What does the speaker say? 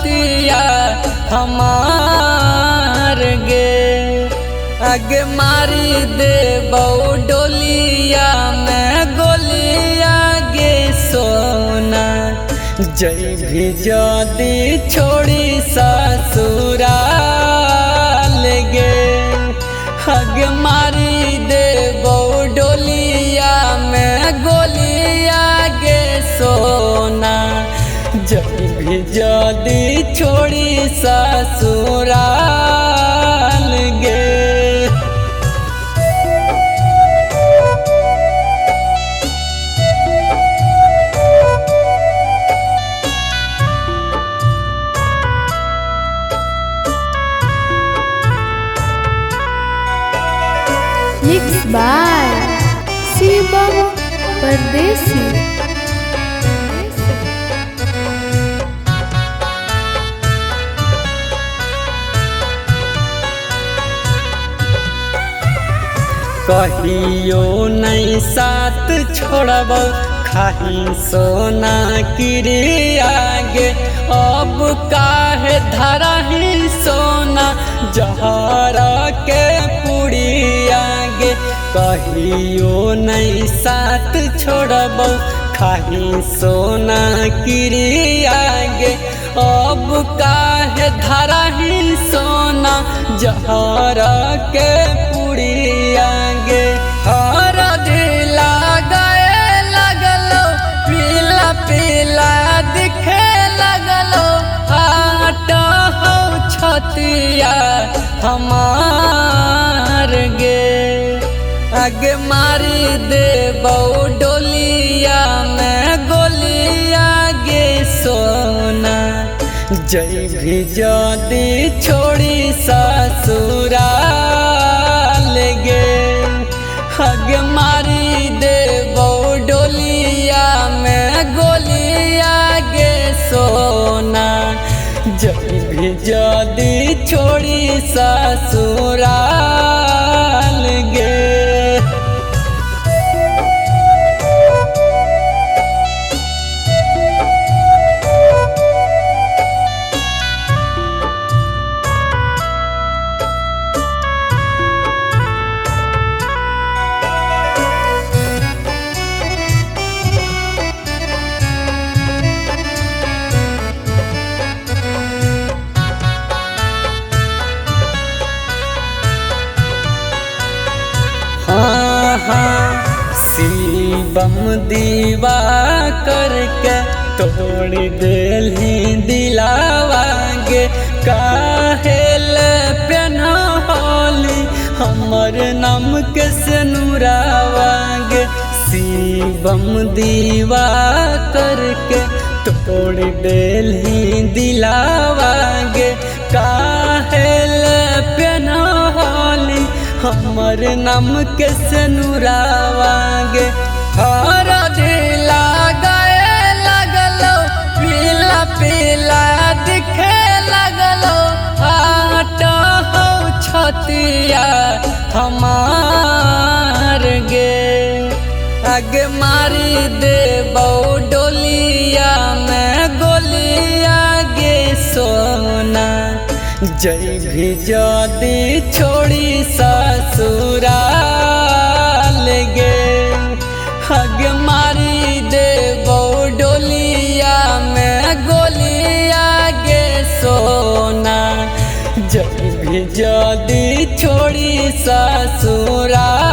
छतिया हमार गे। आगे मारी देबौ डोलिया में गोलिया गे सोना, जइभी जदी छोड़ी ससुराल गे। आगे मारी देबौ डोलिया में गोलिया गे सोना, जइभी जदी छोड़ी ससुराल गे। Mixed by शिवम परदेसी। कहियो नहीं साथ छोड़ब खाही सोना क्रिया गे। अब काहे धरही सोना जहर के पुड़िया गे। कहियो नहीं साथ छोड़ब खाही सोना क्रिया गे। अब काहे धरही सोना जहर के पुड़िया गे। हर ढीला गए लगलो पीला पीला दिखे लगलो, आट हो छतिया हमार गे। आगे मारी देबौ डोलिया में गोलिया गे सोना, जइभी जदी छोड़ी ससुराल गे। आगे मारी देबौ डोलिया में गोलिया गे सोना, जइभी जदी छोड़ी ससुराल गे। शिवम दीवा करके तोड़ देली दिलावा गे। काहेल पेन्हली हमर नाम के सनुरावा गे। शिवम दीवा करके तोड़ देली दिलावा गे। काहेल पेन्हली हमर नाम के सनुरावा गे। हर ढीला गए लगलो पीला पीला दिखे लगलो, आट हो छतिया हमार गे। आगे मारी देबौ डोलिया में गोलिया गे सोना, जइभी जदी छोड़ी ससुराल गे। आगे मारी देबौ डोलिया में गोलिया गे सोना, जइभी जदी छोड़ी ससुराल